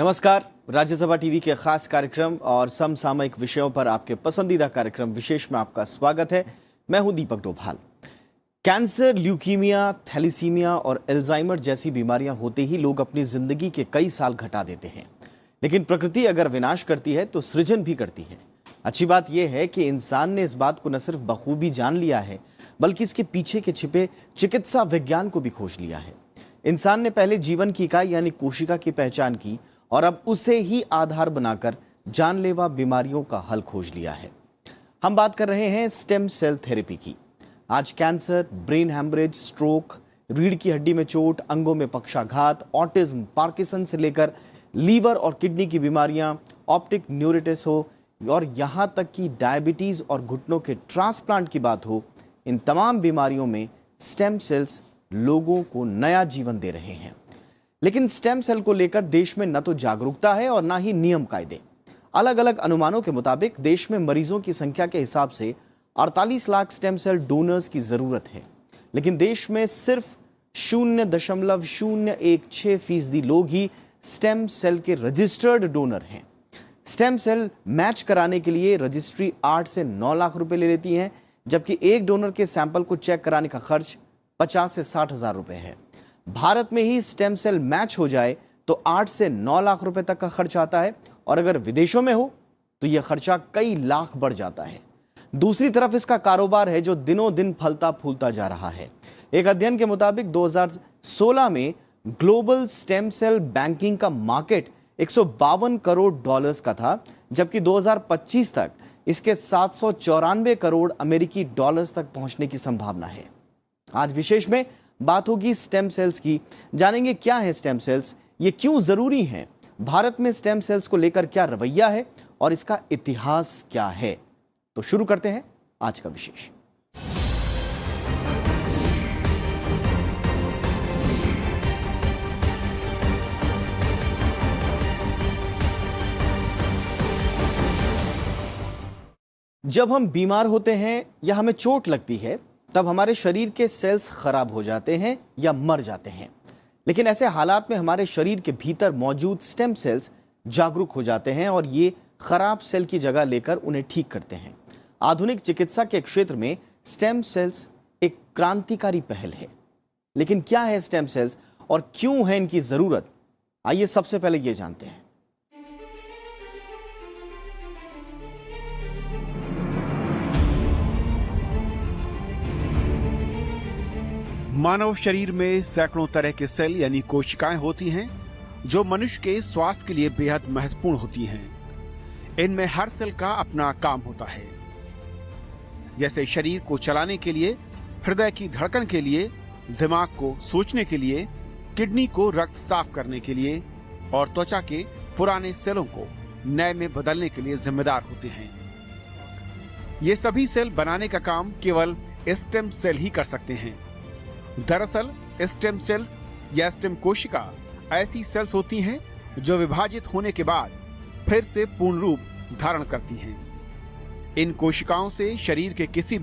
नमस्कार। राज्यसभा टीवी के खास कार्यक्रम और समसामयिक विषयों पर आपके पसंदीदा कार्यक्रम विशेष में आपका स्वागत है। मैं हूं दीपक डोभाल। कैंसर, ल्यूकीमिया, थैलीसीमिया और अल्जाइमर जैसी बीमारियां होते ही लोग अपनी जिंदगी के कई साल घटा देते हैं, लेकिन प्रकृति अगर विनाश करती है तो सृजन भी करती है। अच्छी बात यह है कि इंसान ने इस बात को न सिर्फ बखूबी जान लिया है, बल्कि इसके पीछे के छिपे चिकित्सा विज्ञान को भी खोज लिया है। इंसान ने पहले जीवन की इकाई यानी कोशिका की पहचान की और अब उसे ही आधार बनाकर जानलेवा बीमारियों का हल खोज लिया है। हम बात कर रहे हैं स्टेम सेल थेरेपी की। आज कैंसर, ब्रेन हैमरेज, स्ट्रोक, रीढ़ की हड्डी में चोट, अंगों में पक्षाघात, ऑटिज्म, पार्किंसन से लेकर लीवर और किडनी की बीमारियां, ऑप्टिक न्यूरिटिस हो और यहां तक कि डायबिटीज और घुटनों के ट्रांसप्लांट की बात हो, इन तमाम बीमारियों में स्टेम सेल्स लोगों को नया जीवन दे रहे हैं। लेकिन स्टेम सेल को लेकर देश में न तो जागरूकता है और न ही नियम कायदे। अलग अलग अनुमानों के मुताबिक देश में मरीजों की संख्या के हिसाब से 48 लाख स्टेम सेल डोनर्स की जरूरत है, लेकिन देश में सिर्फ 0.016% लोग ही स्टेम सेल के रजिस्टर्ड डोनर हैं। स्टेम सेल मैच कराने के लिए रजिस्ट्री 8 से 9 लाख रुपए ले लेती है, जबकि एक डोनर के सैंपल को चेक कराने का खर्च 50 से 60 हजार रुपए है। भारत में ही स्टेम सेल मैच हो जाए तो 8 से 9 लाख रुपए तक का खर्च आता है, और अगर विदेशों में हो तो यह खर्चा कई लाख बढ़ जाता है। दूसरी तरफ इसका कारोबार है जो दिनों दिन फलता फूलता जा रहा है। एक अध्ययन के मुताबिक 2016 में ग्लोबल स्टेम सेल बैंकिंग का मार्केट 152 करोड़ डॉलर्स का था, जबकि 2025 तक इसके 794 करोड़ अमेरिकी डॉलर्स तक पहुंचने की संभावना है। आज विशेष में बात होगी स्टेम सेल्स की। जानेंगे क्या है स्टेम सेल्स, ये क्यों जरूरी हैं, भारत में स्टेम सेल्स को लेकर क्या रवैया है और इसका इतिहास क्या है। तो शुरू करते हैं आज का विशेष। जब हम बीमार होते हैं या हमें चोट लगती है, तब हमारे शरीर के सेल्स खराब हो जाते हैं या मर जाते हैं। लेकिन ऐसे हालात में हमारे शरीर के भीतर मौजूद स्टेम सेल्स जागरूक हो जाते हैं और ये खराब सेल की जगह लेकर उन्हें ठीक करते हैं। आधुनिक चिकित्सा के क्षेत्र में स्टेम सेल्स एक क्रांतिकारी पहल है। लेकिन क्या है स्टेम सेल्स और क्यों है इनकी जरूरत, आइए सबसे पहले ये जानते हैं। मानव शरीर में सैकड़ों तरह के सेल यानी कोशिकाएं होती हैं, जो मनुष्य के स्वास्थ्य के लिए बेहद महत्वपूर्ण होती हैं। इनमें हर सेल का अपना काम होता है, जैसे शरीर को चलाने के लिए, हृदय की धड़कन के लिए, दिमाग को सोचने के लिए, किडनी को रक्त साफ करने के लिए और त्वचा के पुराने सेलों को नए में बदलने के लिए जिम्मेदार होते हैं। ये सभी सेल बनाने का काम केवल स्टेम सेल ही कर सकते हैं। दरअसल स्टेम सेल या स्टेम कोशिका ऐसी सेल्स होती हैं जो विभाजित होने के बाद फिर से पूर्ण रूप धारण करती हैं। इन कोशिकाओं से शरीर के किसी